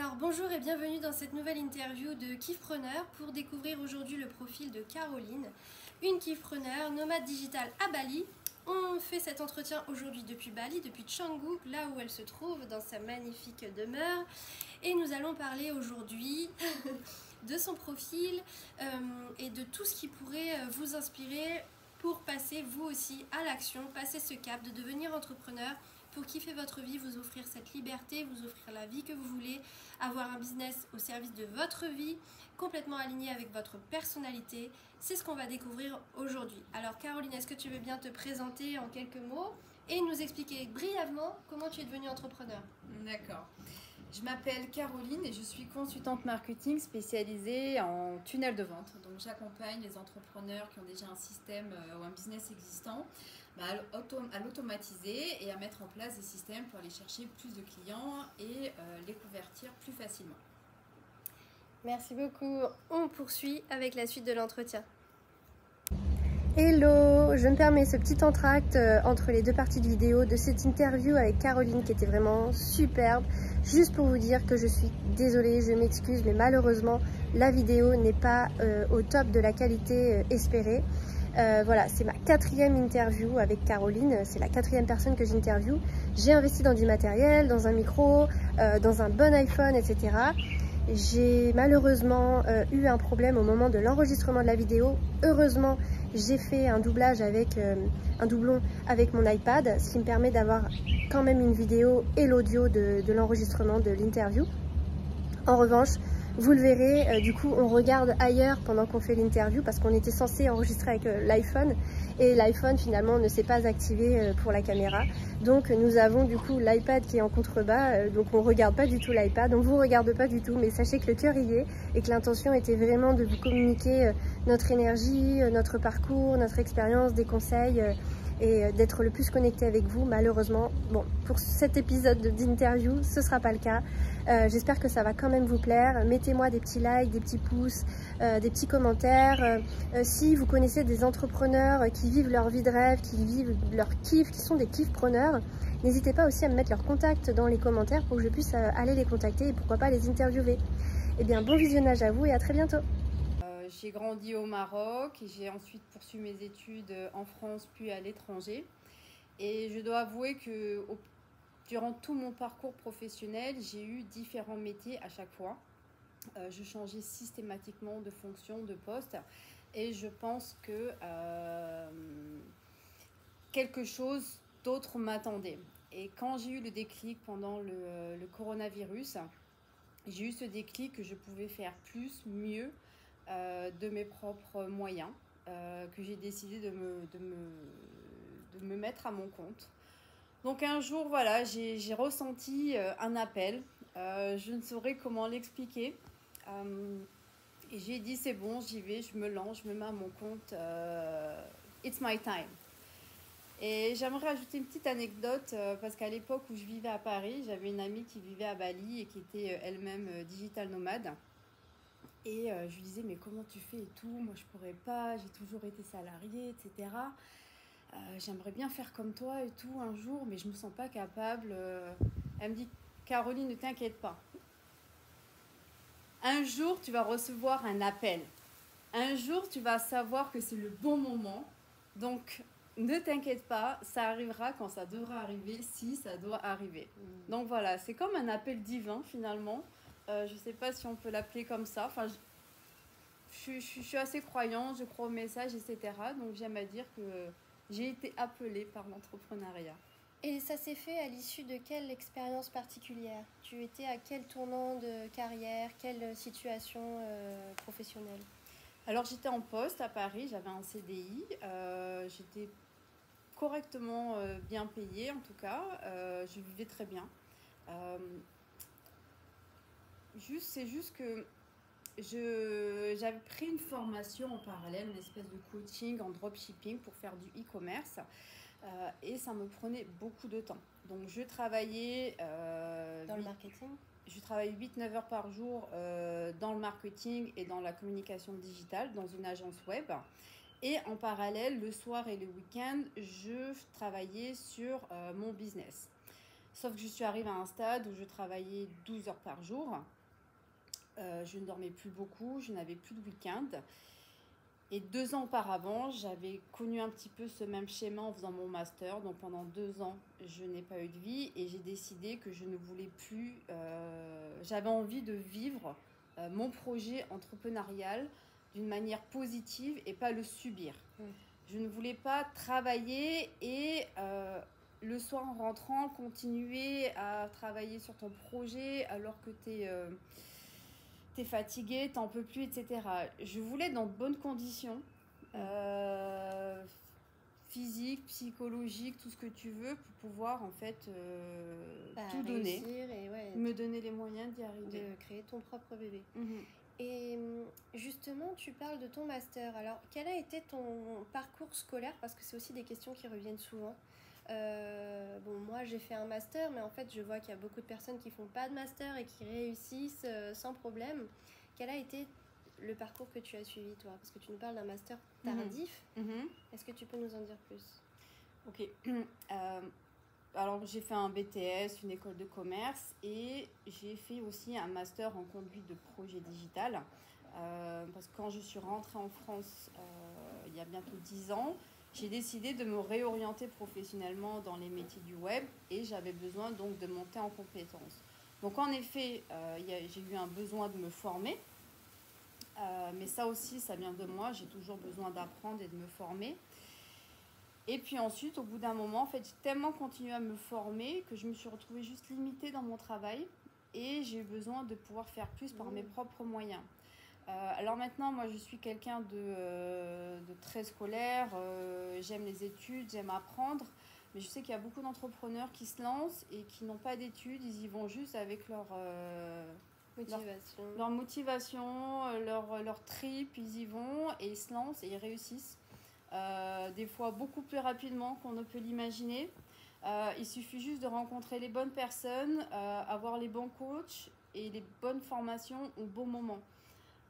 Alors bonjour et bienvenue dans cette nouvelle interview de Kiffpreneur pour découvrir aujourd'hui le profil de Caroline, une Kiffpreneur nomade digitale à Bali. On fait cet entretien aujourd'hui depuis Bali, depuis Canggu, là où elle se trouve dans sa magnifique demeure. Et nous allons parler aujourd'hui de son profil et de tout ce qui pourrait vous inspirer pour passer vous aussi à l'action, passer ce cap de devenir entrepreneur, pour kiffer votre vie, vous offrir cette liberté, vous offrir la vie que vous voulez, avoir un business au service de votre vie, complètement aligné avec votre personnalité. C'est ce qu'on va découvrir aujourd'hui. Alors Caroline, est-ce que tu veux bien te présenter en quelques mots et nous expliquer brièvement comment tu es devenue entrepreneur? D'accord. Je m'appelle Caroline et je suis consultante marketing spécialisée en tunnel de vente. Donc j'accompagne les entrepreneurs qui ont déjà un système ou un business existant à l'automatiser et à mettre en place des systèmes pour aller chercher plus de clients et les convertir plus facilement. Merci beaucoup. On poursuit avec la suite de l'entretien. Hello, je me permets ce petit entracte entre les deux parties de vidéo de cette interview avec Caroline qui était vraiment superbe. Juste pour vous dire que je suis désolée, je m'excuse, mais malheureusement la vidéo n'est pas au top de la qualité espérée. Voilà, c'est ma 4e interview avec Caroline, c'est la 4e personne que j'interviewe. J'ai investi dans du matériel, dans un micro, dans un bon iPhone, etc. J'ai malheureusement eu un problème au moment de l'enregistrement de la vidéo. Heureusement, j'ai fait un doublage avec un doublon avec mon iPad, ce qui me permet d'avoir quand même une vidéo et l'audio de l'enregistrement de l'interview. En revanche, vous le verrez, du coup on regarde ailleurs pendant qu'on fait l'interview parce qu'on était censé enregistrer avec l'iPhone et l'iPhone finalement ne s'est pas activé pour la caméra. Donc nous avons du coup l'iPad qui est en contrebas, donc on ne regarde pas du tout l'iPad, on ne vous regarde pas du tout, mais sachez que le cœur y est et que l'intention était vraiment de vous communiquer notre énergie, notre parcours, notre expérience, des conseils et d'être le plus connecté avec vous. Malheureusement, bon, pour cet épisode d'interview, ce ne sera pas le cas. J'espère que ça va quand même vous plaire. Mettez-moi des petits likes, des petits pouces, des petits commentaires. Si vous connaissez des entrepreneurs qui vivent leur vie de rêve, qui vivent leur kiff, qui sont des kiffpreneurs, n'hésitez pas aussi à me mettre leur contact dans les commentaires pour que je puisse aller les contacter et pourquoi pas les interviewer. Eh bien, bon visionnage à vous et à très bientôt. J'ai grandi au Maroc et j'ai ensuite poursuivi mes études en France puis à l'étranger. Et je dois avouer que durant tout mon parcours professionnel, j'ai eu différents métiers à chaque fois. Je changeais systématiquement de fonction, de poste. Et je pense que quelque chose d'autre m'attendait. Et quand j'ai eu le déclic pendant le coronavirus, j'ai eu ce déclic que je pouvais faire plus, mieux, de mes propres moyens, que j'ai décidé de me mettre à mon compte. Donc un jour, voilà, j'ai ressenti un appel. Je ne saurais comment l'expliquer. Et j'ai dit, c'est bon, j'y vais, je me lance, je me mets à mon compte. It's my time. Et j'aimerais ajouter une petite anecdote parce qu'à l'époque où je vivais à Paris, j'avais une amie qui vivait à Bali et qui était elle-même digital nomade. Et je lui disais, mais comment tu fais et tout? Moi, je pourrais pas, j'ai toujours été salariée, etc. J'aimerais bien faire comme toi et tout un jour, mais je me sens pas capable. Elle me dit, Caroline, ne t'inquiète pas. Un jour, tu vas recevoir un appel. Un jour, tu vas savoir que c'est le bon moment. Donc, ne t'inquiète pas, ça arrivera quand ça devra arriver, si ça doit arriver. Donc voilà, c'est comme un appel divin finalement. Je ne sais pas si on peut l'appeler comme ça. Enfin, je suis assez croyante, je crois au message, etc. Donc j'aime à dire que j'ai été appelée par l'entrepreneuriat. Et ça s'est fait à l'issue de quelle expérience particulière? Tu étais à quel tournant de carrière, quelle situation professionnelle? Alors j'étais en poste à Paris, j'avais un CDI, j'étais correctement bien payée en tout cas, je vivais très bien. C'est juste que j'avais pris une formation en parallèle, une espèce de coaching en dropshipping pour faire du e-commerce et ça me prenait beaucoup de temps. Donc je travaillais dans le marketing. Je travaille 8-9 heures par jour dans le marketing et dans la communication digitale dans une agence web. Et en parallèle, le soir et le week-end, je travaillais sur mon business. Sauf que je suis arrivée à un stade où je travaillais 12 heures par jour. Je ne dormais plus beaucoup, je n'avais plus de week-end. Et 2 ans auparavant, j'avais connu un petit peu ce même schéma en faisant mon master. Donc pendant 2 ans, je n'ai pas eu de vie et j'ai décidé que je ne voulais plus. J'avais envie de vivre mon projet entrepreneurial d'une manière positive et pas le subir. Je ne voulais pas travailler et le soir en rentrant, continuer à travailler sur ton projet alors que t'es fatigué, t'en peux plus, etc. Je voulais être dans de bonnes conditions, physiques, psychologiques, tout ce que tu veux, pour pouvoir en fait tout donner, et me donner les moyens d'y arriver. De créer ton propre bébé. Et justement, tu parles de ton master. Alors, quel a été ton parcours scolaire? Parce que c'est aussi des questions qui reviennent souvent. Bon, moi j'ai fait un master, mais en fait je vois qu'il y a beaucoup de personnes qui font pas de master et qui réussissent sans problème. Quel a été le parcours que tu as suivi toi? Parce que tu nous parles d'un master tardif. Est-ce que tu peux nous en dire plus? Ok. Alors j'ai fait un BTS, une école de commerce et j'ai fait aussi un master en conduite de projet digital. Parce que quand je suis rentrée en France il y a bientôt 10 ans, j'ai décidé de me réorienter professionnellement dans les métiers du web et j'avais besoin donc de monter en compétences. Donc en effet, j'ai eu un besoin de me former, mais ça aussi, ça vient de moi. J'ai toujours besoin d'apprendre et de me former. Et puis ensuite, au bout d'un moment, en fait, j'ai tellement continué à me former que je me suis retrouvée juste limitée dans mon travail et j'ai eu besoin de pouvoir faire plus par mes propres moyens. Alors maintenant, moi, je suis quelqu'un de très scolaire. J'aime les études, j'aime apprendre. Mais je sais qu'il y a beaucoup d'entrepreneurs qui se lancent et qui n'ont pas d'études. Ils y vont juste avec leur motivation, leur trip. Ils y vont et ils se lancent et ils réussissent. Des fois beaucoup plus rapidement qu'on ne peut l'imaginer. Il suffit juste de rencontrer les bonnes personnes, avoir les bons coachs et les bonnes formations au bon moment.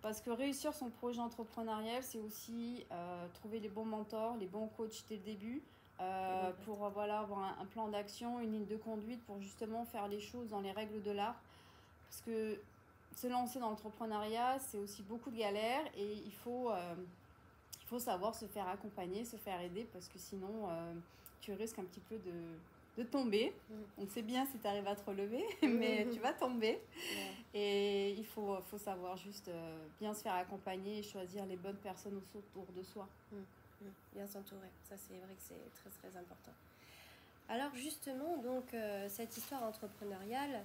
Parce que réussir son projet entrepreneurial, c'est aussi trouver les bons mentors, les bons coachs dès le début, pour avoir un plan d'action, une ligne de conduite pour justement faire les choses dans les règles de l'art. Parce que se lancer dans l'entrepreneuriat, c'est aussi beaucoup de galères et il faut savoir se faire accompagner, se faire aider parce que sinon, tu risques un petit peu de tomber. On sait bien si tu arrives à te relever, mais tu vas tomber. Et il faut savoir juste bien se faire accompagner et choisir les bonnes personnes autour de soi. Bien s'entourer, ça c'est vrai que c'est très très important. Alors justement, donc cette histoire entrepreneuriale,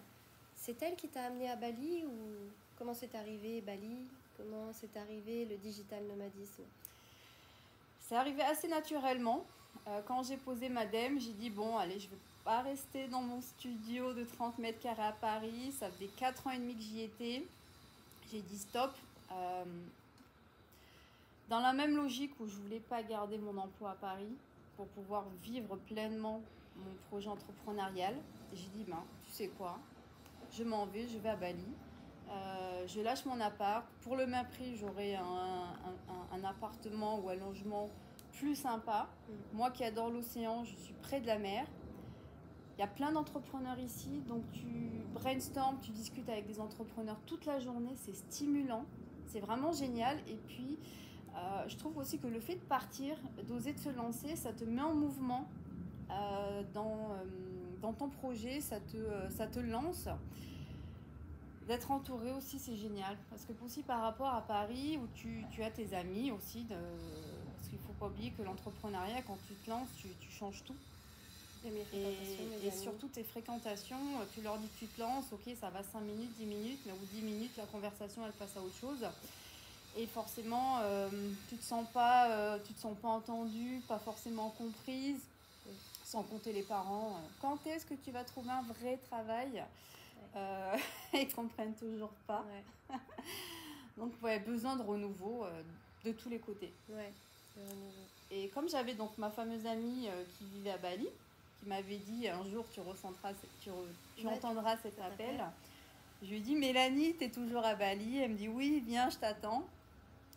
c'est elle qui t'a amené à Bali ou comment c'est arrivé Bali? Comment c'est arrivé le digital nomadisme? C'est arrivé assez naturellement. Quand j'ai posé ma dème, j'ai dit bon, allez, je vais pas rester dans mon studio de 30 mètres carrés à Paris. Ça faisait 4 ans et demi que j'y étais. J'ai dit stop. Dans la même logique où je voulais pas garder mon emploi à Paris pour pouvoir vivre pleinement mon projet entrepreneurial, j'ai dit ben, tu sais quoi, je m'en vais, je vais à Bali. Je lâche mon appart. Pour le même prix, j'aurai un appartement ou un logement plus sympa. Moi qui adore l'océan, je suis près de la mer. Il y a plein d'entrepreneurs ici, donc tu brainstorms, tu discutes avec des entrepreneurs toute la journée, c'est stimulant, c'est vraiment génial. Et puis, je trouve aussi que le fait de partir, d'oser de se lancer, ça te met en mouvement dans ton projet, ça te lance. D'être entouré aussi, c'est génial. Parce que aussi par rapport à Paris, où tu as tes amis aussi, parce qu'il ne faut pas oublier que l'entrepreneuriat, quand tu te lances, tu changes tout. Et surtout tes fréquentations, tu leur dis que tu te lances, ok, ça va 5 minutes, 10 minutes, mais au bout de 10 minutes, la conversation, elle passe à autre chose. Et forcément, tu te sens pas entendue, pas forcément comprise, sans compter les parents. Quand est-ce que tu vas trouver un vrai travail? Ils comprennent toujours pas. Donc besoin de renouveau de tous les côtés. Et comme j'avais donc ma fameuse amie qui vivait à Bali, qui m'avait dit un jour tu entendras cet appel, je lui ai dit Mélanie, t'es toujours à Bali? Elle me dit oui, viens, je t'attends.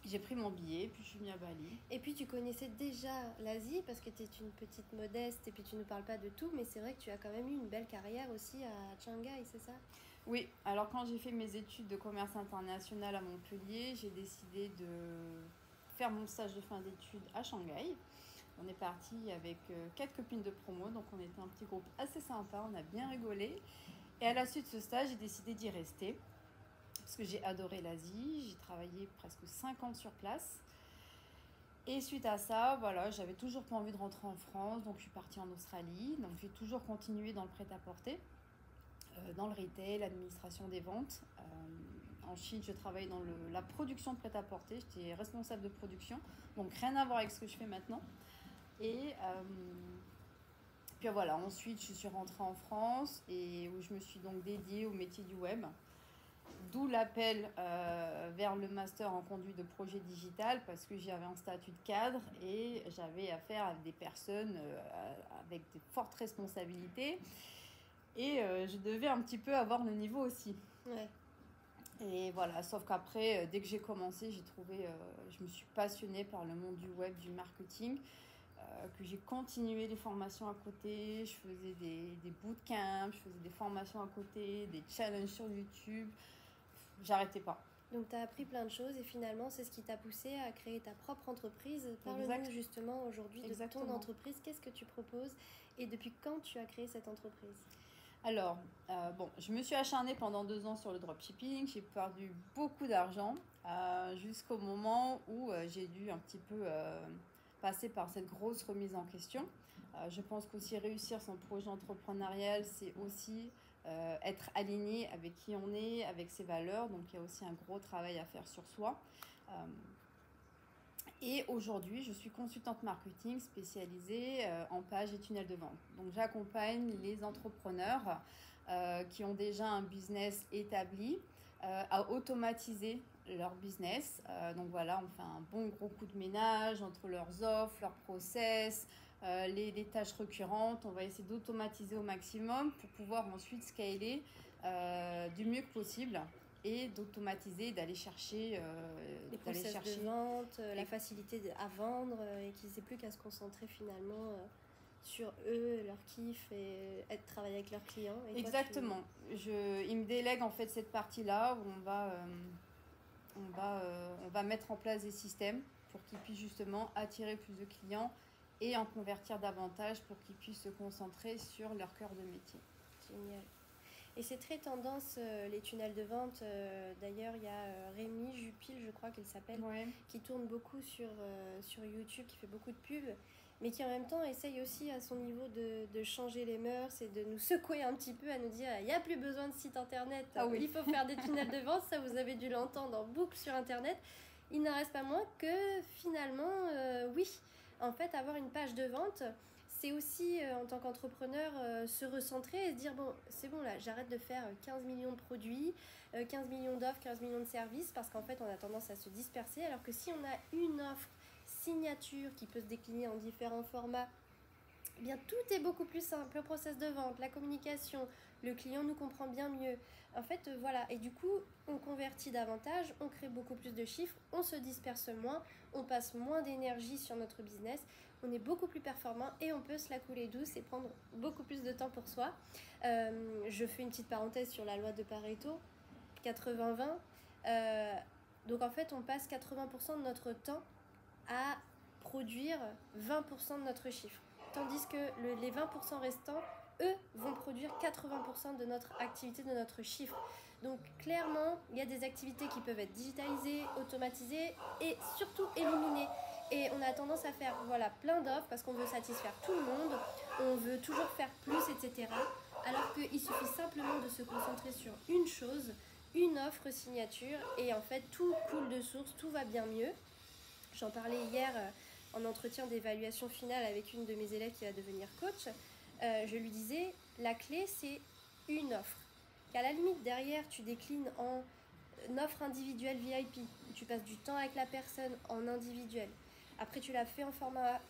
J'ai pris mon billet, puis je suis venue à Bali. Et puis tu connaissais déjà l'Asie parce que tu es une petite modeste et puis tu ne parles pas de tout, mais c'est vrai que tu as quand même eu une belle carrière aussi à Shanghai, c'est ça? Oui, alors quand j'ai fait mes études de commerce international à Montpellier, j'ai décidé de faire mon stage de fin d'études à Shanghai. On est parti avec 4 copines de promo, donc on était un petit groupe assez sympa, on a bien rigolé. Et à la suite de ce stage, j'ai décidé d'y rester parce que j'ai adoré l'Asie, j'ai travaillé presque 5 ans sur place. Et suite à ça, voilà, j'avais toujours pas envie de rentrer en France, donc je suis partie en Australie. Donc j'ai toujours continué dans le prêt-à-porter, dans le retail, l'administration des ventes. En Chine, je travaillais dans la production de prêt-à-porter, j'étais responsable de production, donc rien à voir avec ce que je fais maintenant. Et puis voilà, ensuite je suis rentrée en France et où je me suis donc dédiée au métier du web. D'où l'appel vers le master en conduite de projet digital parce que j'avais un statut de cadre et j'avais affaire à des personnes avec de fortes responsabilités et je devais un petit peu avoir le niveau aussi. Ouais. Et voilà, sauf qu'après, dès que j'ai commencé, je me suis passionnée par le monde du web, du marketing, que j'ai continué les formations à côté, je faisais des bootcamps, je faisais des formations à côté, des challenges sur YouTube. J'arrêtais pas. Donc tu as appris plein de choses et finalement c'est ce qui t'a poussé à créer ta propre entreprise. Parle-nous justement aujourd'hui de ton entreprise, qu'est-ce que tu proposes et depuis quand tu as créé cette entreprise? Alors, je me suis acharnée pendant 2 ans sur le dropshipping, j'ai perdu beaucoup d'argent jusqu'au moment où j'ai dû un petit peu passer par cette grosse remise en question. Je pense qu'aussi réussir son projet entrepreneurial, c'est aussi être aligné avec qui on est, avec ses valeurs. Donc, il y a aussi un gros travail à faire sur soi. Et aujourd'hui, je suis consultante marketing spécialisée en pages et tunnels de vente. Donc, j'accompagne les entrepreneurs qui ont déjà un business établi à automatiser leur business. Donc voilà, on fait un bon gros coup de ménage entre leurs offres, leurs process, les tâches récurrentes. On va essayer d'automatiser au maximum pour pouvoir ensuite scaler du mieux que possible et d'automatiser, d'aller chercher les process de vente, la facilité à vendre et qu'ils n'aient plus qu'à se concentrer finalement sur eux, leur kiff et travailler avec leurs clients. Et exactement. Ils me délèguent en fait cette partie-là où on va mettre en place des systèmes pour qu'ils puissent justement attirer plus de clients et en convertir davantage pour qu'ils puissent se concentrer sur leur cœur de métier. Génial. Et c'est très tendance, les tunnels de vente. D'ailleurs, il y a Rémi Jupil, je crois qu'il s'appelle, qui tourne beaucoup sur YouTube, qui fait beaucoup de pubs, mais qui en même temps essaye aussi à son niveau de changer les mœurs et de nous secouer un petit peu, à nous dire il n'y a plus besoin de site internet, il faut faire des tunnels de vente. Ça, vous avez dû l'entendre en boucle sur internet. Il n'en reste pas moins que finalement, oui, en fait, avoir une page de vente, c'est aussi, en tant qu'entrepreneur, se recentrer et se dire, bon, c'est bon là, j'arrête de faire 15 millions de produits, 15 millions d'offres, 15 millions de services, parce qu'en fait, on a tendance à se disperser, alors que si on a une offre signature qui peut se décliner en différents formats, eh bien, tout est beaucoup plus simple. Le process de vente, la communication, le client nous comprend bien mieux. En fait, voilà. Et du coup, on convertit davantage, on crée beaucoup plus de chiffres, on se disperse moins, on passe moins d'énergie sur notre business, on est beaucoup plus performant et on peut se la couler douce et prendre beaucoup plus de temps pour soi. Je fais une petite parenthèse sur la loi de Pareto, 80-20. Donc en fait, on passe 80% de notre temps à produire 20% de notre chiffre. Tandis que les 20% restants, eux, vont produire 80% de notre activité, de notre chiffre. Donc clairement, il y a des activités qui peuvent être digitalisées, automatisées et surtout éliminées. Et on a tendance à faire plein d'offres parce qu'on veut satisfaire tout le monde, on veut toujours faire plus, etc. Alors qu'il suffit simplement de se concentrer sur une chose, une offre signature, et en fait tout coule de source, tout va bien mieux. J'en parlais hier en entretien d'évaluation finale avec une de mes élèves qui va devenir coach. Je lui disais, la clé c'est une offre. Qu'à la limite derrière tu déclines en offre individuelle VIP, où tu passes du temps avec la personne en individuel. Après tu l'as fait en format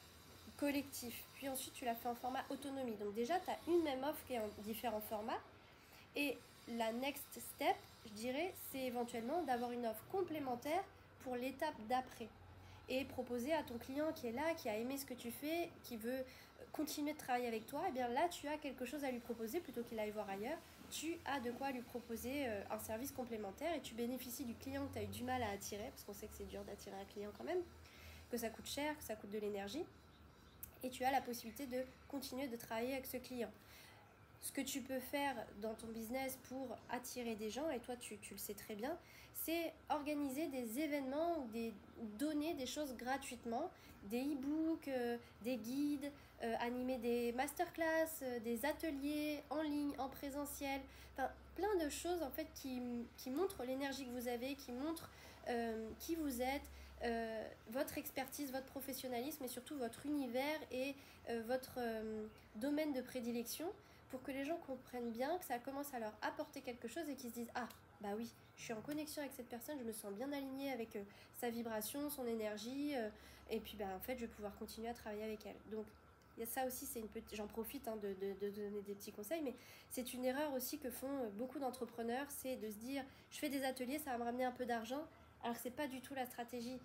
collectif, puis ensuite tu l'as fait en format autonomie. Donc déjà tu as une même offre qui est en différents formats. Et la next step, je dirais, c'est éventuellement d'avoir une offre complémentaire pour l'étape d'après. Et proposer à ton client qui est là, qui a aimé ce que tu fais, qui veut continuer de travailler avec toi, et bien là tu as quelque chose à lui proposer plutôt qu'il aille voir ailleurs. tu as de quoi lui proposer un service complémentaire et tu bénéficies du client que tu as eu du mal à attirer, parce qu'on sait que c'est dur d'attirer un client quand même, que ça coûte cher, que ça coûte de l'énergie, et tu as la possibilité de continuer de travailler avec ce client. Ce que tu peux faire dans ton business pour attirer des gens, et toi tu le sais très bien, c'est organiser des événements ou donner des choses gratuitement, des e-books, des guides, animer des masterclass, des ateliers en ligne, en présentiel, enfin plein de choses en fait qui montrent l'énergie que vous avez, qui montrent qui vous êtes, votre expertise, votre professionnalisme et surtout votre univers et votre domaine de prédilection, pour que les gens comprennent bien, que ça commence à leur apporter quelque chose et qu'ils se disent « Ah, bah oui, je suis en connexion avec cette personne, je me sens bien alignée avec sa vibration, son énergie, et puis bah, en fait, je vais pouvoir continuer à travailler avec elle. » Donc, il y a ça aussi, j'en profite de donner des petits conseils, mais c'est une erreur aussi que font beaucoup d'entrepreneurs, c'est de se dire « Je fais des ateliers, ça va me ramener un peu d'argent », alors que c'est pas du tout la stratégie.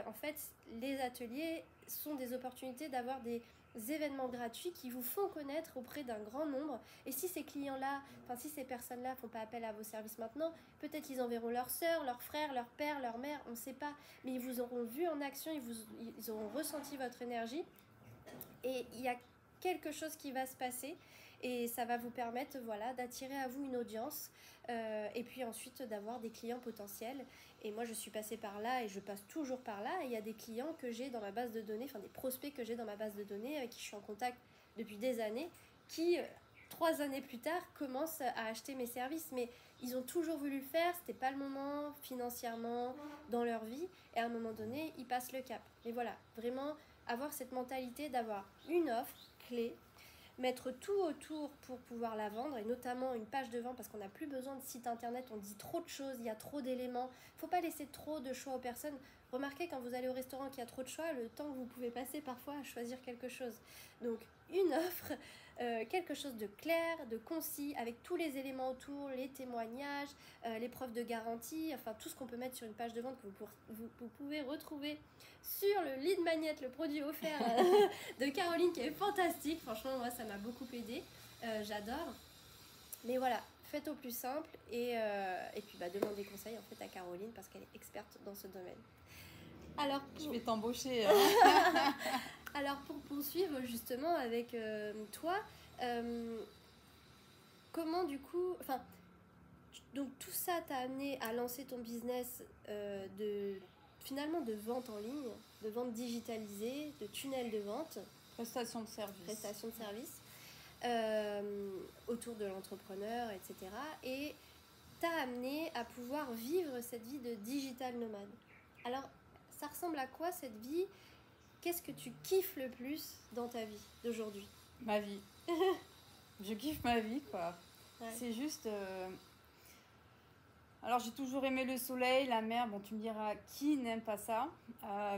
En fait, les ateliers sont des opportunités d'avoir des événements gratuits qui vous font connaître auprès d'un grand nombre. Et si ces clients-là, enfin si ces personnes-là font pas appel à vos services maintenant, peut-être qu'ils enverront leur sœur, leur frère, leur père, leur mère, on ne sait pas. Mais ils vous auront vu en action, ils auront ressenti votre énergie. Et il y a quelque chose qui va se passer et ça va vous permettre voilà, d'attirer à vous une audience et puis ensuite d'avoir des clients potentiels. Et moi je suis passée par là et je passe toujours par là, et il y a des clients que j'ai dans ma base de données, enfin des prospects que j'ai dans ma base de données avec qui je suis en contact depuis des années, qui 3 années plus tard commencent à acheter mes services, mais ils ont toujours voulu le faire, c'était pas le moment financièrement dans leur vie, et à un moment donné ils passent le cap. Mais voilà, vraiment avoir cette mentalité d'avoir une offre clé, mettre tout autour pour pouvoir la vendre, et notamment une page de vente, parce qu'on n'a plus besoin de site internet, on dit trop de choses, il y a trop d'éléments, il ne faut pas laisser trop de choix aux personnes. Remarquez quand vous allez au restaurant qu'il y a trop de choix, le temps que vous pouvez passer parfois à choisir quelque chose. Donc une offre, quelque chose de clair, de concis, avec tous les éléments autour, les témoignages, les preuves de garantie, enfin tout ce qu'on peut mettre sur une page de vente que vous pouvez retrouver sur le lead magnet, le produit offert de Caroline, qui est fantastique. Franchement, moi, ça m'a beaucoup aidé. J'adore. Mais voilà, faites au plus simple et puis bah, demandez conseil en fait à Caroline parce qu'elle est experte dans ce domaine. Alors, je vais t'embaucher. Alors, pour poursuivre justement avec toi, comment du coup... Enfin, donc tout ça t'a amené à lancer ton business finalement de vente en ligne, de vente digitalisée, de tunnel de vente. Prestation de service. Prestation de service. Autour de l'entrepreneur, etc. Et t'a amené à pouvoir vivre cette vie de digital nomade. Alors, ça ressemble à quoi cette vie? Qu'est-ce que tu kiffes le plus dans ta vie d'aujourd'hui? Ma vie. Je kiffe ma vie, quoi. Ouais. C'est juste... Alors, j'ai toujours aimé le soleil, la mer. Bon, tu me diras, qui n'aime pas ça?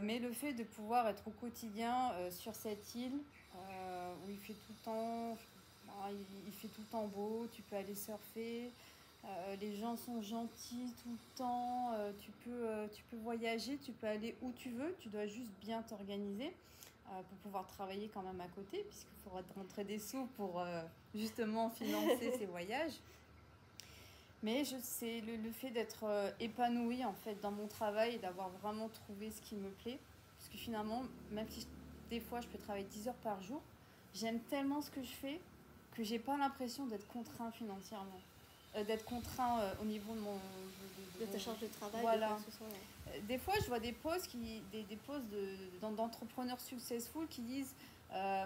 Mais le fait de pouvoir être au quotidien sur cette île, où il fait tout le temps... il fait tout le temps beau, tu peux aller surfer... les gens sont gentils tout le temps, tu peux voyager, tu peux aller où tu veux, tu dois juste bien t'organiser pour pouvoir travailler quand même à côté, puisqu'il faudra te rentrer des sous pour justement financer ces voyages. Mais c'est le fait d'être épanouie en fait dans mon travail et d'avoir vraiment trouvé ce qui me plaît, parce que finalement, même si des fois je peux travailler 10 heures par jour, j'aime tellement ce que je fais que j'ai pas l'impression d'être contraint financièrement. D'être contraint au niveau de ta charge de travail. Voilà. Des fois, je vois des posts d'entrepreneurs successful qui disent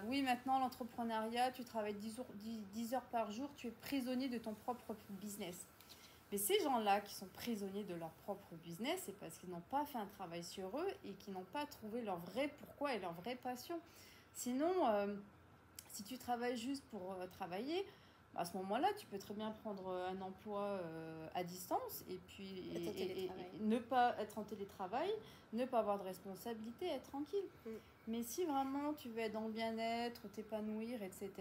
oui, maintenant l'entrepreneuriat, tu travailles 10 heures par jour, tu es prisonnier de ton propre business. Mais ces gens-là qui sont prisonniers de leur propre business, c'est parce qu'ils n'ont pas fait un travail sur eux et qu'ils n'ont pas trouvé leur vrai pourquoi et leur vraie passion. Sinon, si tu travailles juste pour travailler, à ce moment-là, tu peux très bien prendre un emploi à distance et puis et ne pas être en télétravail, ne pas avoir de responsabilité, être tranquille. Mais si vraiment tu veux être dans le bien-être, t'épanouir, etc.,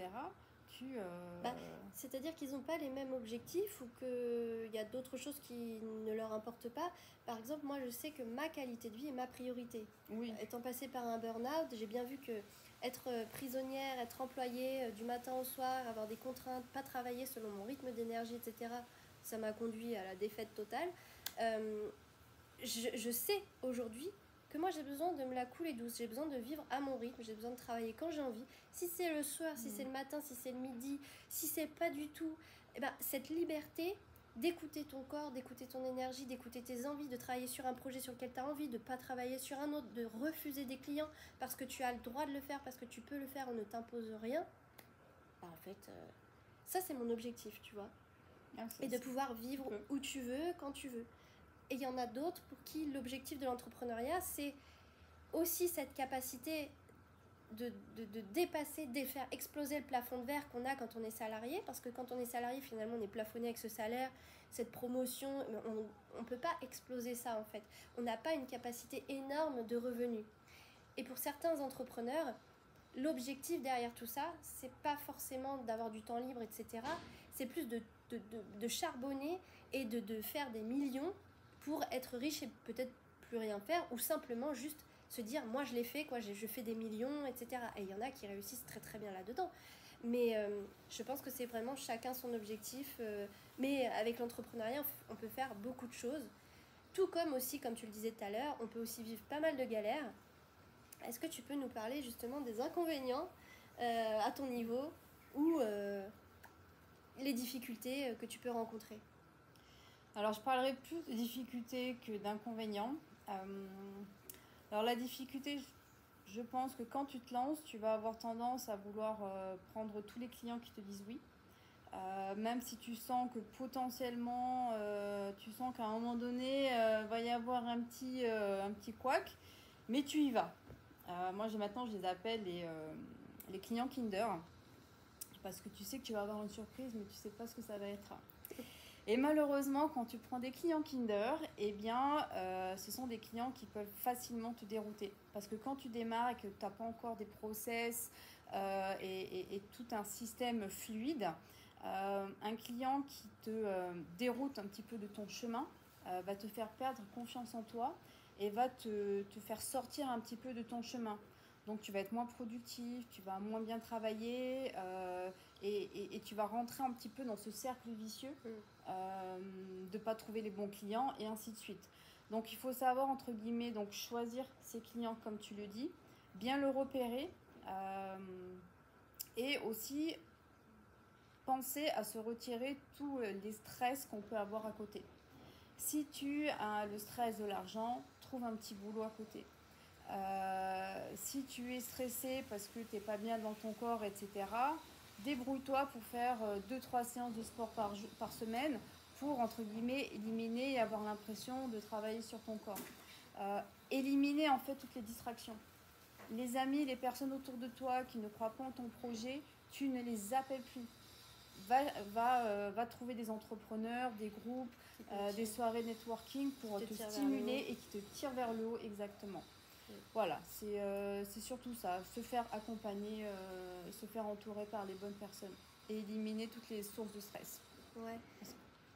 Bah, c'est-à-dire qu'ils n'ont pas les mêmes objectifs ou qu'il y a d'autres choses qui ne leur importent pas. Par exemple, moi, je sais que ma qualité de vie est ma priorité. Oui. Étant passée par un burn-out, j'ai bien vu que être prisonnière, être employée du matin au soir, avoir des contraintes, pas travailler selon mon rythme d'énergie, etc., ça m'a conduit à la défaite totale. Je sais aujourd'hui que moi j'ai besoin de me la couler douce, j'ai besoin de vivre à mon rythme, j'ai besoin de travailler quand j'ai envie. Si c'est le soir, si c'est le matin, si c'est le midi, si c'est pas du tout, eh ben, cette liberté d'écouter ton corps, d'écouter ton énergie, d'écouter tes envies, de travailler sur un projet sur lequel tu as envie, de ne pas travailler sur un autre, de refuser des clients parce que tu as le droit de le faire, parce que tu peux le faire, on ne t'impose rien. Bah, en fait, ça c'est mon objectif, tu vois. Et de pouvoir vivre où tu veux, quand tu veux. Et il y en a d'autres pour qui l'objectif de l'entrepreneuriat, c'est aussi cette capacité de dépasser, de faire exploser le plafond de verre qu'on a quand on est salarié. Parce que quand on est salarié, finalement, on est plafonné avec ce salaire, cette promotion. On ne peut pas exploser ça, en fait. On n'a pas une capacité énorme de revenus. Et pour certains entrepreneurs, l'objectif derrière tout ça, c'est pas forcément d'avoir du temps libre, etc. C'est plus de charbonner et de faire des millions pour être riche et peut-être plus rien faire, ou simplement juste se dire moi je l'ai fait, quoi, je fais des millions, etc. Et il y en a qui réussissent très très bien là-dedans. Mais je pense que c'est vraiment chacun son objectif. Mais avec l'entrepreneuriat, on peut faire beaucoup de choses. Tout comme aussi, comme tu le disais tout à l'heure, on peut aussi vivre pas mal de galères. Est-ce que tu peux nous parler justement des inconvénients à ton niveau ou les difficultés que tu peux rencontrer? Alors, je parlerai plus de difficultés que d'inconvénients. Alors, la difficulté, je pense que quand tu te lances, tu vas avoir tendance à vouloir prendre tous les clients qui te disent oui. Même si tu sens que potentiellement, tu sens qu'à un moment donné, va y avoir un petit couac, mais tu y vas. Moi, maintenant, je les appelle les clients Kinder, parce que tu sais que tu vas avoir une surprise, mais tu sais pas ce que ça va être. Et malheureusement, quand tu prends des clients Kinder, eh bien, ce sont des clients qui peuvent facilement te dérouter. Parce que quand tu démarres et que tu n'as pas encore des process et tout un système fluide, un client qui te déroute un petit peu de ton chemin va te faire perdre confiance en toi et va te faire sortir un petit peu de ton chemin. Donc tu vas être moins productif, tu vas moins bien travailler et tu vas rentrer un petit peu dans ce cercle vicieux de ne pas trouver les bons clients et ainsi de suite. Donc il faut savoir, entre guillemets, donc choisir ses clients comme tu le dis, bien le repérer et aussi penser à se retirer tous les stress qu'on peut avoir à côté. Si tu as le stress de l'argent, trouve un petit boulot à côté. Si tu es stressé parce que tu n'es pas bien dans ton corps, etc., débrouille-toi pour faire 2-3 séances de sport par semaine pour, entre guillemets, éliminer et avoir l'impression de travailler sur ton corps. Éliminer en fait toutes les distractions. Les amis, les personnes autour de toi qui ne croient pas en ton projet, tu ne les appelles plus. Va trouver des entrepreneurs, des groupes, des soirées networking pour te stimuler et qui te tirent vers le haut, exactement. Voilà, c'est surtout ça, se faire accompagner, se faire entourer par les bonnes personnes et éliminer toutes les sources de stress. Ouais.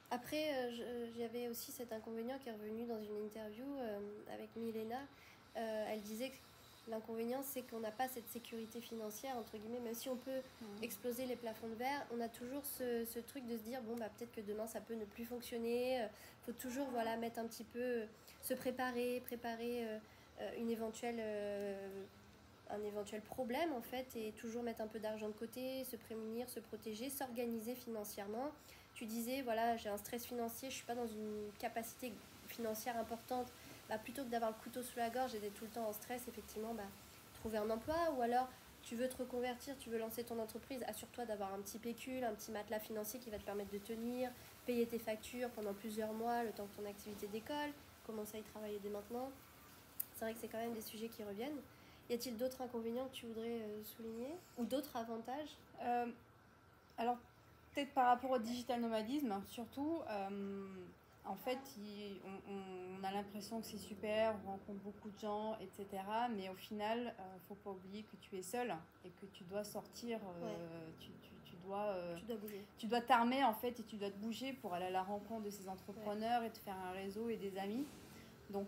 Après, j'avais aussi cet inconvénient qui est revenu dans une interview avec Milena. Elle disait que l'inconvénient, c'est qu'on n'a pas cette sécurité financière, entre guillemets, même si on peut exploser les plafonds de verre, on a toujours ce truc de se dire, bon, bah, peut-être que demain, ça peut ne plus fonctionner. Faut toujours, voilà, mettre un petit peu, se préparer un éventuel problème, en fait, et toujours mettre un peu d'argent de côté, se prémunir, se protéger, s'organiser financièrement. Tu disais, voilà, j'ai un stress financier, je suis pas dans une capacité financière importante. Bah, plutôt que d'avoir le couteau sous la gorge et d'être tout le temps en stress, effectivement, bah, trouver un emploi. Ou alors, tu veux te reconvertir, tu veux lancer ton entreprise, assure-toi d'avoir un petit pécule, un petit matelas financier qui va te permettre de tenir, payer tes factures pendant plusieurs mois, le temps que ton activité décolle, commencer à y travailler dès maintenant. C'est vrai que c'est quand même des sujets qui reviennent. Y a-t-il d'autres inconvénients que tu voudrais souligner ou d'autres avantages? Alors, peut-être par rapport au digital nomadisme, surtout, en fait, on a l'impression que c'est super, on rencontre beaucoup de gens, etc. Mais au final, faut pas oublier que tu es seul et que tu dois sortir, tu tu dois t'armer en fait et tu dois te bouger pour aller à la rencontre de ces entrepreneurs et te faire un réseau et des amis. Donc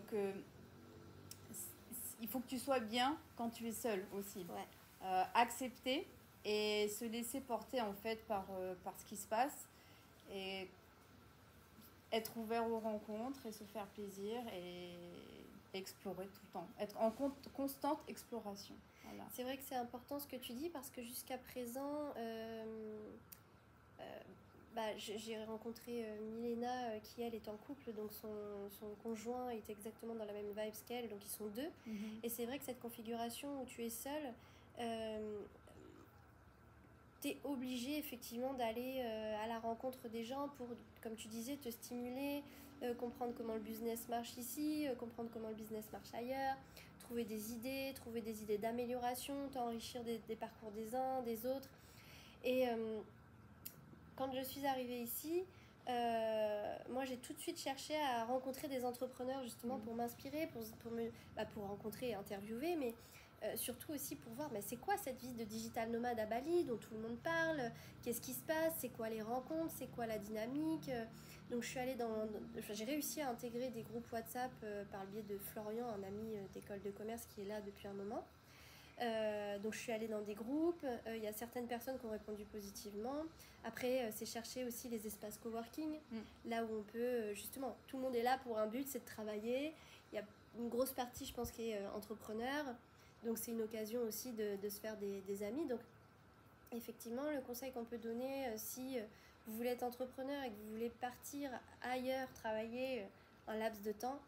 il faut que tu sois bien quand tu es seul aussi. Accepter et se laisser porter en fait par ce qui se passe et être ouvert aux rencontres et se faire plaisir et explorer tout le temps, être en constante exploration. Voilà. C'est vrai que c'est important ce que tu dis parce que jusqu'à présent j'ai rencontré Milena qui elle est en couple, donc son conjoint est exactement dans la même vibe qu'elle, donc ils sont deux. Et c'est vrai que cette configuration où tu es seule, t'es obligé effectivement d'aller à la rencontre des gens pour, comme tu disais, te stimuler, comprendre comment le business marche ici, comprendre comment le business marche ailleurs, trouver des idées d'amélioration, t'enrichir des parcours des uns, des autres. Et quand je suis arrivée ici, moi j'ai tout de suite cherché à rencontrer des entrepreneurs justement pour m'inspirer, pour rencontrer et interviewer, mais surtout aussi pour voir c'est quoi cette vie de digital nomade à Bali dont tout le monde parle, qu'est-ce qui se passe, c'est quoi les rencontres, c'est quoi la dynamique. Donc je suis allée j'ai réussi à intégrer des groupes WhatsApp par le biais de Florian, un ami d'école de commerce qui est là depuis un moment. Donc je suis allée dans des groupes, il y a certaines personnes qui ont répondu positivement. Après c'est chercher aussi les espaces coworking, là où on peut justement, tout le monde est là pour un but, c'est de travailler. Il y a une grosse partie je pense qui est entrepreneur, donc c'est une occasion aussi de se faire des amis. Donc effectivement le conseil qu'on peut donner si vous voulez être entrepreneur et que vous voulez partir ailleurs, travailler un laps de temps,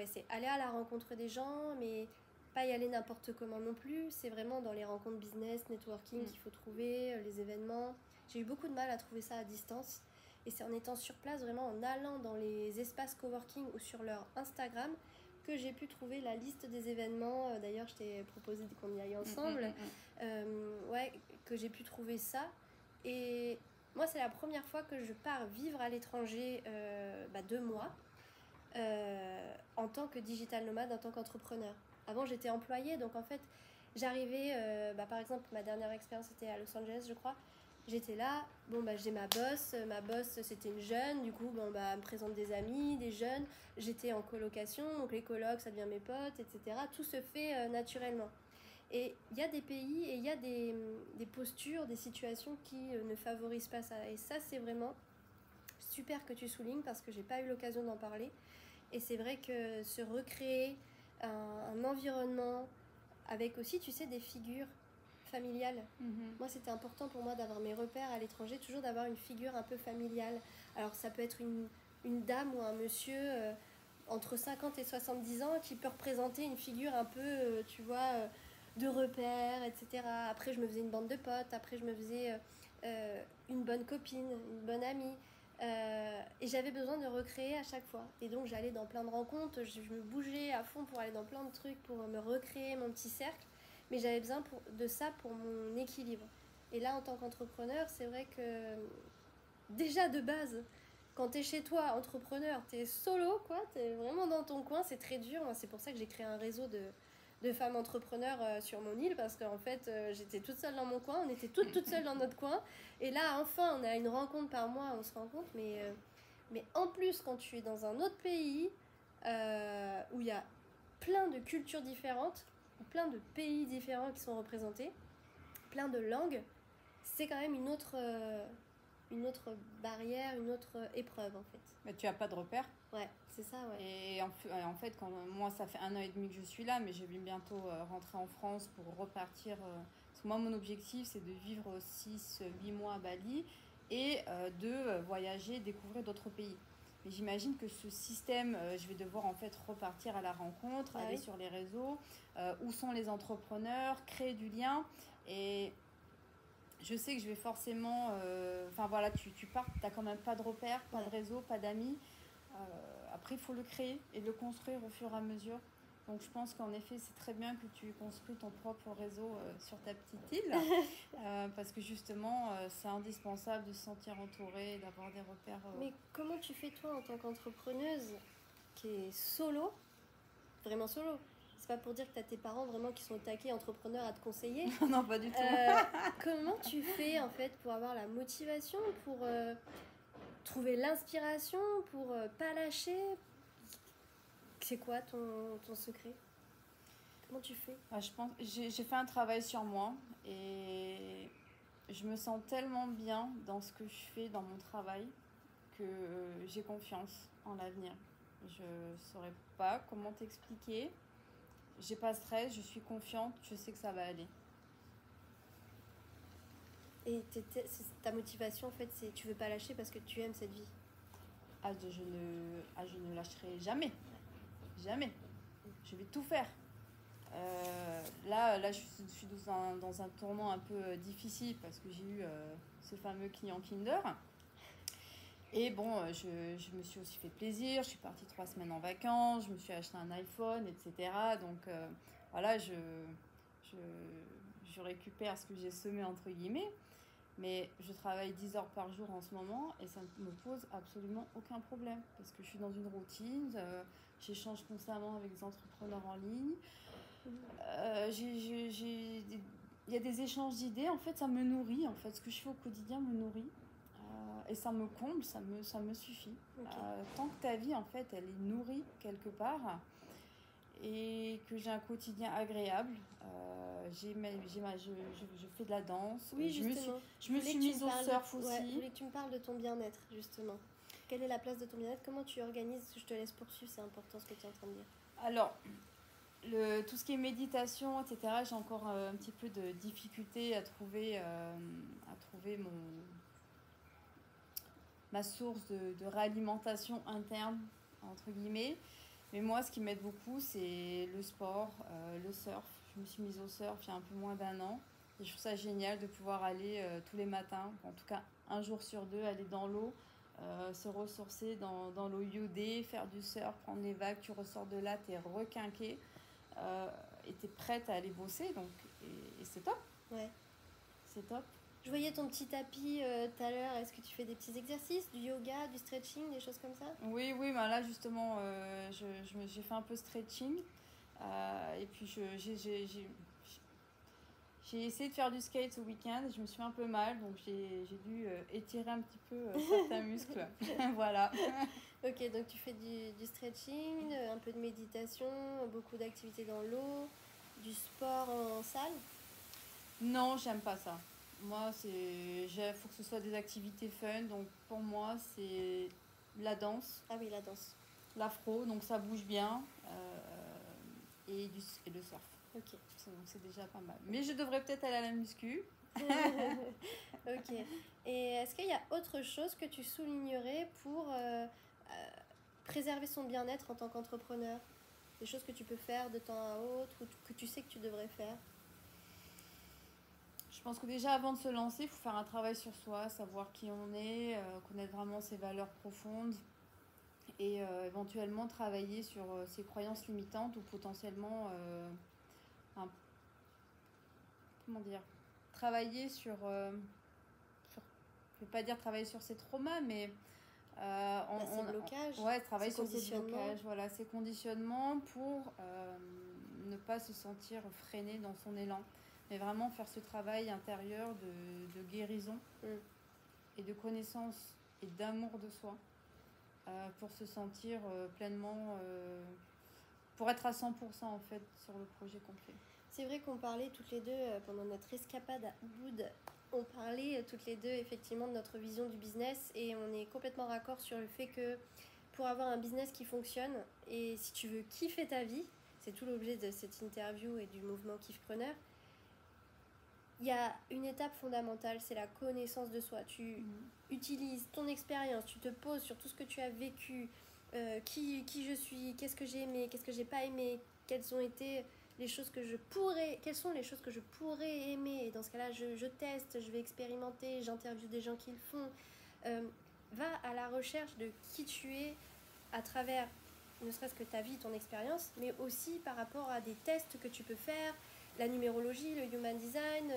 c'est aller à la rencontre des gens, mais pas y aller n'importe comment non plus. C'est vraiment dans les rencontres business, networking qu'il faut trouver, les événements. J'ai eu beaucoup de mal à trouver ça à distance. Et c'est en étant sur place, vraiment en allant dans les espaces coworking ou sur leur Instagram, que j'ai pu trouver la liste des événements. D'ailleurs, je t'ai proposé qu'on y aille ensemble. Que j'ai pu trouver ça. Et moi, c'est la première fois que je pars vivre à l'étranger 2 mois en tant que digital nomade, en tant qu'entrepreneur. Avant, j'étais employée, donc en fait, j'arrivais, par exemple, ma dernière expérience était à Los Angeles, je crois. J'étais là, j'ai ma boss c'était une jeune, du coup, elle me présente des amis, des jeunes. J'étais en colocation, donc les colocs, ça devient mes potes, etc. Tout se fait naturellement. Et il y a des pays et il y a des postures, des situations qui ne favorisent pas ça. Et ça, c'est vraiment super que tu soulignes parce que j'ai pas eu l'occasion d'en parler. Et c'est vrai que se recréer un environnement avec aussi, tu sais, des figures familiales. Moi, c'était important pour moi d'avoir mes repères à l'étranger, toujours d'avoir une figure un peu familiale. Alors, ça peut être une dame ou un monsieur entre 50 et 70 ans qui peut représenter une figure un peu, tu vois, de repères, etc. Après, je me faisais une bande de potes. Après, je me faisais une bonne copine, une bonne amie. Et j'avais besoin de recréer à chaque fois. Et donc, j'allais dans plein de rencontres. Je me bougeais à fond pour aller dans plein de trucs, pour me recréer mon petit cercle. Mais j'avais besoin de ça pour mon équilibre. Et là, en tant qu'entrepreneur, c'est vrai que déjà de base, quand t'es chez toi, entrepreneur, t'es solo, quoi. T'es vraiment dans ton coin, c'est très dur. Moi, c'est pour ça que j'ai créé un réseau de femmes entrepreneurs sur mon île, parce qu'en fait j'étais toute seule dans mon coin, on était toutes seules dans notre coin, et là enfin on a une rencontre par mois, on se rencontre, mais en plus quand tu es dans un autre pays où il y a plein de cultures différentes, plein de pays différents qui sont représentés, plein de langues, c'est quand même une autre barrière, une autre épreuve en fait. Mais tu n'as pas de repère. Ouais, c'est ça, ouais. Et en fait, moi, ça fait 1 an et demi que je suis là, mais je vais bientôt rentrer en France pour repartir. Parce que moi, mon objectif, c'est de vivre 6-8 mois à Bali et de voyager, découvrir d'autres pays. Mais j'imagine que ce système, je vais devoir en fait repartir à la rencontre, aller sur les réseaux, où sont les entrepreneurs, créer du lien. Et je sais que je vais forcément... tu pars, tu n'as quand même pas de repères, pas de réseau, pas d'amis. Après, il faut le créer et le construire au fur et à mesure. Donc, je pense qu'en effet, c'est très bien que tu construis ton propre réseau sur ta petite île. Parce que justement, c'est indispensable de se sentir entouré, d'avoir des repères. Mais comment tu fais, toi, en tant qu'entrepreneuse qui est solo, vraiment solo, c'est pas pour dire que tu as tes parents vraiment qui sont au taquet, entrepreneurs à te conseiller. Non, pas du tout. Comment tu fais en fait pour avoir la motivation, pour trouver l'inspiration, pour pas lâcher? C'est quoi ton secret? Comment tu fais? Je pense j'ai fait un travail sur moi et je me sens tellement bien dans ce que je fais, dans mon travail, que j'ai confiance en l'avenir. Je saurais pas comment t'expliquer. J'ai pas de stress, je suis confiante, je sais que ça va aller. Et ta motivation en fait, c'est tu veux pas lâcher parce que tu aimes cette vie. Je ne lâcherai jamais. Jamais. Je vais tout faire. Là, je suis dans un tournant un peu difficile parce que j'ai eu ce fameux client Kinder. Et bon, je me suis aussi fait plaisir. Je suis partie 3 semaines en vacances. Je me suis acheté un iPhone, etc. Donc voilà, je récupère ce que j'ai semé entre guillemets. Mais je travaille 10 heures par jour en ce moment et ça ne me pose absolument aucun problème parce que je suis dans une routine, j'échange constamment avec des entrepreneurs en ligne. Il y a des échanges d'idées, en fait ça me nourrit, en fait ce que je fais au quotidien me nourrit et ça me comble, ça me suffit. Okay. Tant que ta vie en fait elle est nourrie quelque part et que j'ai un quotidien agréable, je fais de la danse. Oui, justement. Je me suis mise au surf aussi. Ouais, je voulais que tu me parles de ton bien-être, justement. Quelle est la place de ton bien-être? Comment tu organises? Je te laisse poursuivre, c'est important ce que tu es en train de dire. Alors, tout ce qui est méditation, etc., j'ai encore un petit peu de difficulté à trouver ma source de réalimentation interne, entre guillemets. Mais moi, ce qui m'aide beaucoup, c'est le sport, le surf. Je me suis mise au surf il y a un peu moins d'1 an. Et je trouve ça génial de pouvoir aller tous les matins, en tout cas un jour sur 2, aller dans l'eau, se ressourcer dans l'eau iodée, faire du surf, prendre les vagues, tu ressors de là, t'es requinqué et t'es prête à aller bosser. Donc, et c'est top. Ouais. C'est top. Je voyais ton petit tapis tout à l'heure. Est-ce que tu fais des petits exercices, du yoga, du stretching, des choses comme ça? Oui, bah là justement, j'ai fait un peu stretching. Et puis j'ai essayé de faire du skate ce week-end et je me suis fait un peu mal, donc j'ai dû étirer un petit peu certains muscles. Voilà. Ok, donc tu fais du stretching, un peu de méditation, beaucoup d'activités dans l'eau, du sport en salle? Non, j'aime pas ça. Moi, faut que ce soit des activités fun, donc pour moi, c'est la danse. Ah oui, la danse. L'afro, donc ça bouge bien, et le surf. Ok. Donc c'est déjà pas mal. Mais je devrais peut-être aller à la muscu. Ok. Et est-ce qu'il y a autre chose que tu soulignerais pour préserver son bien-être en tant qu'entrepreneur? Des choses que tu peux faire de temps à autre ou que tu sais que tu devrais faire? Je pense que déjà avant de se lancer, il faut faire un travail sur soi, savoir qui on est, connaître vraiment ses valeurs profondes et éventuellement travailler sur ses croyances limitantes ou potentiellement comment dire, travailler sur je ne vais pas dire travailler sur ses traumas, mais ses blocages, ouais, travailler sur ses blocages, voilà, ses conditionnements pour ne pas se sentir freiné dans son élan, mais vraiment faire ce travail intérieur de guérison et de connaissance et d'amour de soi pour se sentir pleinement, pour être à 100% en fait sur le projet qu'on fait. C'est vrai qu'on parlait toutes les deux pendant notre escapade à Ubud. On parlait toutes les deux effectivement de notre vision du business et on est complètement raccord sur le fait que pour avoir un business qui fonctionne et si tu veux kiffer ta vie, c'est tout l'objet de cette interview et du mouvement Kiffpreneur, il y a une étape fondamentale, c'est la connaissance de soi. Tu utilises ton expérience, tu te poses sur tout ce que tu as vécu, qui je suis, qu'est-ce que j'ai aimé, qu'est-ce que j'ai pas aimé, quelles ont été quelles sont les choses que je pourrais aimer, et dans ce cas-là je teste, je vais expérimenter, j'interviewe des gens qui le font. Va à la recherche de qui tu es à travers ne serait-ce que ta vie, ton expérience, mais aussi par rapport à des tests que tu peux faire, la numérologie, le human design,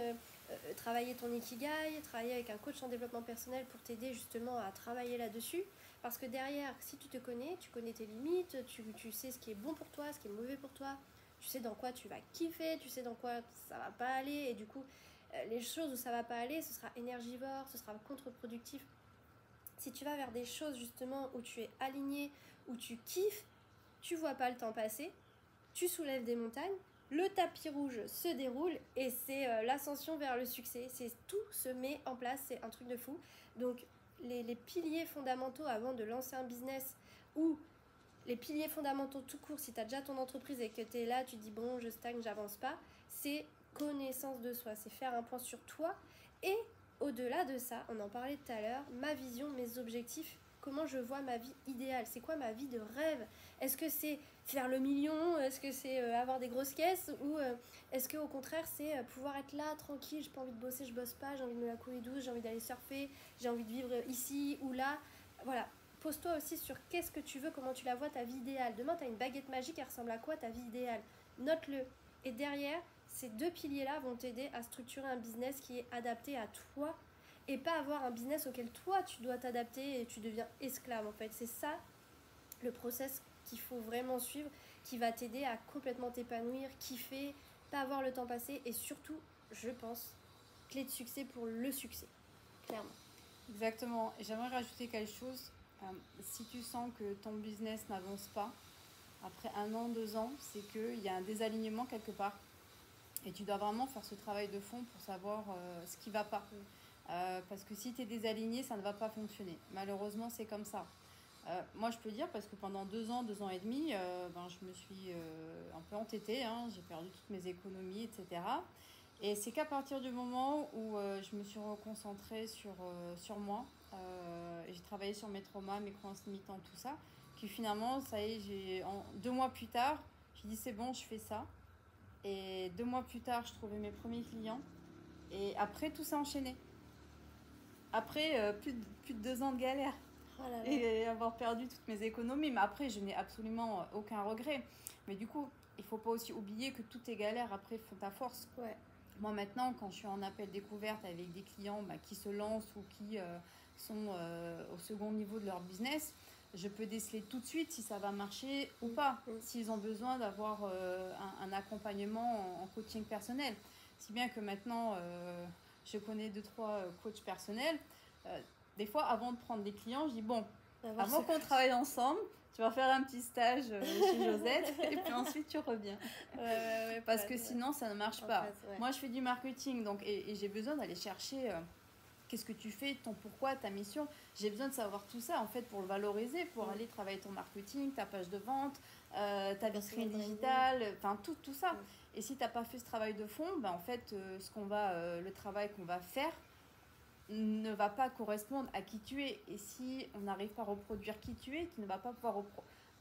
travailler ton ikigai, travailler avec un coach en développement personnel pour t'aider justement à travailler là-dessus. Parce que derrière, si tu te connais, tu connais tes limites, tu sais ce qui est bon pour toi, ce qui est mauvais pour toi, tu sais dans quoi tu vas kiffer, tu sais dans quoi ça va pas aller, et du coup, les choses où ça va pas aller, ce sera énergivore, ce sera contre-productif. Si tu vas vers des choses justement où tu es aligné, où tu kiffes, tu vois pas le temps passer, tu soulèves des montagnes, le tapis rouge se déroule et c'est l'ascension vers le succès. C'est tout se met en place, c'est un truc de fou. Donc les piliers fondamentaux avant de lancer un business, ou les piliers fondamentaux tout court, si tu as déjà ton entreprise et que tu es là, tu dis bon, je stagne, j'avance pas, c'est connaissance de soi, c'est faire un point sur toi. Et au-delà de ça, on en parlait tout à l'heure, ma vision, mes objectifs, comment je vois ma vie idéale, c'est quoi ma vie de rêve? Est-ce que c'est faire le million? Est-ce que c'est avoir des grosses caisses? Ou est-ce qu'au contraire c'est pouvoir être là, tranquille, j'ai pas envie de bosser, je bosse pas, j'ai envie de me la couler douce, j'ai envie d'aller surfer, j'ai envie de vivre ici ou là. Voilà, pose-toi aussi sur qu'est-ce que tu veux, comment tu la vois, ta vie idéale. Demain, tu as une baguette magique, elle ressemble à quoi ta vie idéale? Note-le. Et derrière, ces deux piliers-là vont t'aider à structurer un business qui est adapté à toi et pas avoir un business auquel toi, tu dois t'adapter et tu deviens esclave, en fait. C'est ça, le process qu'il faut vraiment suivre, qui va t'aider à complètement t'épanouir, kiffer, pas avoir le temps passé et surtout, je pense, clé de succès pour le succès, clairement. Exactement. Et j'aimerais rajouter quelque chose. Si tu sens que ton business n'avance pas, après 1 an, 2 ans, c'est qu'il y a un désalignement quelque part. Et tu dois vraiment faire ce travail de fond pour savoir ce qui ne va pas. Parce que si tu es désaligné, ça ne va pas fonctionner. Malheureusement, c'est comme ça. Moi, je peux dire, parce que pendant 2 ans et demi, je me suis un peu entêtée. Hein, j'ai perdu toutes mes économies, etc. Et c'est qu'à partir du moment où je me suis reconcentrée sur moi, et j'ai travaillé sur mes traumas, mes croyances limitantes, tout ça, que finalement, ça y est, 2 mois plus tard, j'ai dit c'est bon, je fais ça. Et 2 mois plus tard, je trouvais mes premiers clients. Et après, tout s'est enchaîné. Après, plus de 2 ans de galère. Oh là là. Et avoir perdu toutes mes économies. Mais après, je n'ai absolument aucun regret. Mais du coup, il ne faut pas aussi oublier que toutes tes galères, après, font ta force. Ouais. Moi, maintenant, quand je suis en appel découverte avec des clients qui se lancent ou qui sont au second niveau de leur business, je peux déceler tout de suite si ça va marcher ou pas, s'ils ont besoin d'avoir un accompagnement en coaching personnel. Si bien que maintenant, je connais 2-3 coachs personnels. Des fois, avant de prendre des clients, je dis bon, avant qu'on travaille ensemble, tu vas faire un petit stage chez Josette et puis ensuite tu reviens. Parce que sinon, ça ne marche pas. Moi, je fais du marketing donc, et j'ai besoin d'aller chercher qu'est-ce que tu fais, ton pourquoi, ta mission. J'ai besoin de savoir tout ça en fait pour le valoriser, pour aller travailler ton marketing, ta page de vente, ta vitrine digitale, enfin tout ça. Et si tu n'as pas fait ce travail de fond, en fait, le travail qu'on va faire ne va pas correspondre à qui tu es. Et si on n'arrive pas à reproduire qui tu es, tu ne vas pas pouvoir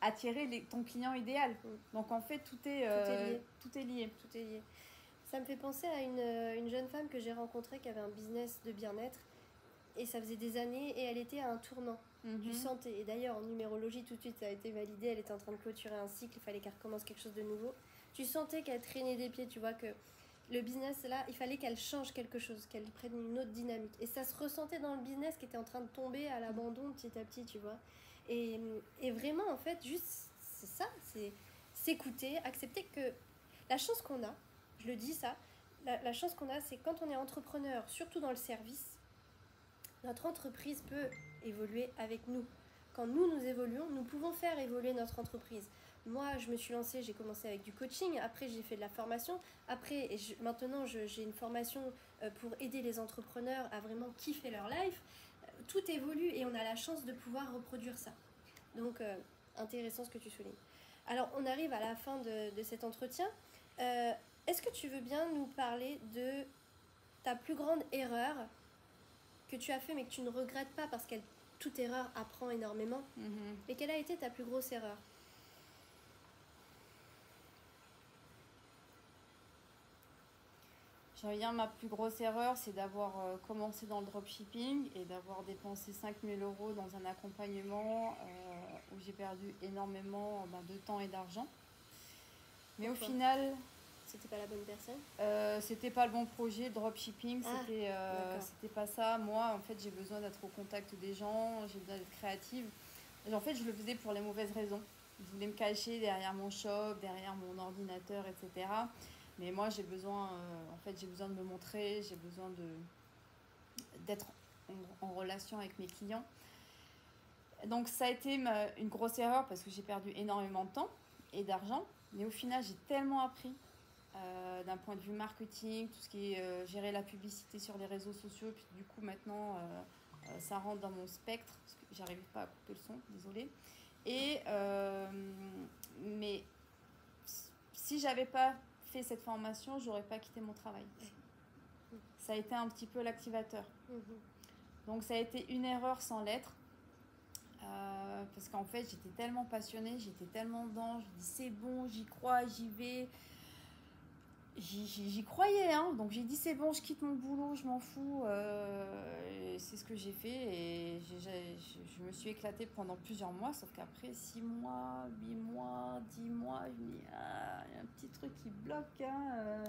attirer ton client idéal. Donc en fait, tout est lié. Ça me fait penser à une jeune femme que j'ai rencontrée qui avait un business de bien-être. Et ça faisait des années et elle était à un tournant du santé. Et d'ailleurs, en numérologie, tout de suite, ça a été validé. Elle était en train de clôturer un cycle. Il fallait qu'elle recommence quelque chose de nouveau. Tu sentais qu'elle traînait des pieds, tu vois, que le business, là, il fallait qu'elle change quelque chose, qu'elle prenne une autre dynamique. Et ça se ressentait dans le business qui était en train de tomber à l'abandon petit à petit, tu vois. Et vraiment, en fait, juste, c'est ça, c'est s'écouter, accepter que la chance qu'on a, je le dis ça, la chance qu'on a, c'est quand on est entrepreneur, surtout dans le service, notre entreprise peut évoluer avec nous. Quand nous évoluons, nous pouvons faire évoluer notre entreprise. Moi, je me suis lancée, j'ai commencé avec du coaching, après j'ai fait de la formation, maintenant j'ai une formation pour aider les entrepreneurs à vraiment kiffer leur life. Tout évolue et on a la chance de pouvoir reproduire ça. Donc, intéressant ce que tu soulignes. Alors, on arrive à la fin de cet entretien. Est-ce que tu veux bien nous parler de ta plus grande erreur que tu as fait mais que tu ne regrettes pas parce que toute erreur apprend énormément. Et quelle a été ta plus grosse erreur? Je reviens, ma plus grosse erreur, c'est d'avoir commencé dans le dropshipping et d'avoir dépensé 5 000 € dans un accompagnement où j'ai perdu énormément de temps et d'argent. Mais pourquoi? Au final... C'était pas la bonne personne? C'était pas le bon projet, dropshipping, c'était pas ça. Moi, en fait, j'ai besoin d'être au contact des gens, j'ai besoin d'être créative. Et en fait, je le faisais pour les mauvaises raisons. Ils voulaient me cacher derrière mon shop, derrière mon ordinateur, etc. Mais moi, j'ai besoin, en fait, j'ai besoin de me montrer, j'ai besoin d'être en relation avec mes clients. Donc, ça a été une grosse erreur parce que j'ai perdu énormément de temps et d'argent. Mais au final, j'ai tellement appris d'un point de vue marketing, tout ce qui est gérer la publicité sur les réseaux sociaux. Puis du coup, maintenant, ça rentre dans mon spectre parce que j'arrive pas à couper le son, désolée. Et mais si j'avais pas fait cette formation, j'aurais pas quitté mon travail. Ça a été un petit peu l'activateur. Donc ça a été une erreur sans l'être. Parce qu'en fait, j'étais tellement passionnée, j'étais tellement dedans, je me dis c'est bon, j'y crois, j'y vais. J'y croyais, hein. Donc j'ai dit c'est bon, je quitte mon boulot, je m'en fous. C'est ce que j'ai fait et je me suis éclatée pendant plusieurs mois, sauf qu'après 6 mois, 8 mois, 10 mois, je me dis ah, il y a un petit truc qui bloque. Hein.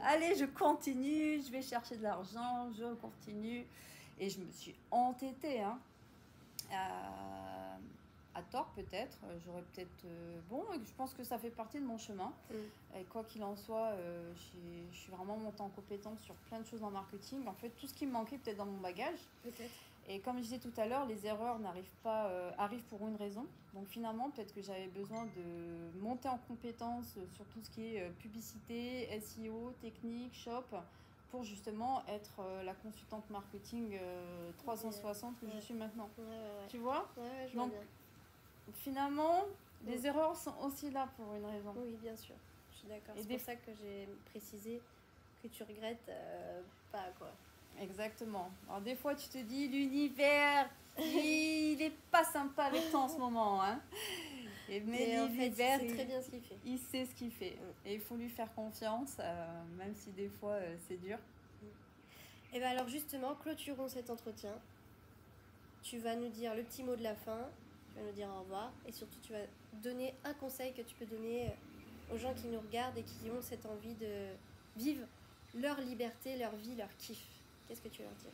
Allez, je continue, je vais chercher de l'argent, je continue. Et je me suis entêtée, hein. À tort peut-être, j'aurais peut-être... bon, je pense que ça fait partie de mon chemin. Et quoi qu'il en soit, je suis vraiment montée en compétence sur plein de choses en marketing. En fait, tout ce qui me manquait peut-être dans mon bagage. Peut-être. Et comme je disais tout à l'heure, les erreurs arrivent pour une raison. Donc finalement, peut-être que j'avais besoin de monter en compétence sur tout ce qui est publicité, SEO, technique, shop, pour justement être la consultante marketing 360 que je suis maintenant. Tu vois? Je vois bien. Finalement, les erreurs sont aussi là pour une raison. Oui, bien sûr. Je suis d'accord. C'est pour ça que j'ai précisé que tu regrettes pas, quoi. Exactement. Alors des fois, tu te dis, l'univers, il est pas sympa avec toi en ce moment. Hein. Mais en fait, l'univers, il sait très bien ce qu'il fait. Il sait ce qu'il fait. Et il faut lui faire confiance, même si des fois, c'est dur. Et bien alors justement, clôturons cet entretien. Tu vas nous dire le petit mot de la fin. Tu vas nous dire au revoir et surtout tu vas donner un conseil que tu peux donner aux gens qui nous regardent et qui ont cette envie de vivre leur liberté, leur vie, leur kiff. Qu'est-ce que tu leur dirais?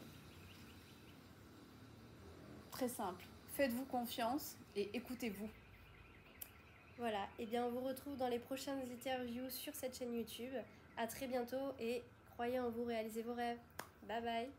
Très simple. Faites-vous confiance et écoutez-vous. Voilà, et bien on vous retrouve dans les prochaines interviews sur cette chaîne YouTube. À très bientôt et croyez en vous, réalisez vos rêves. Bye bye.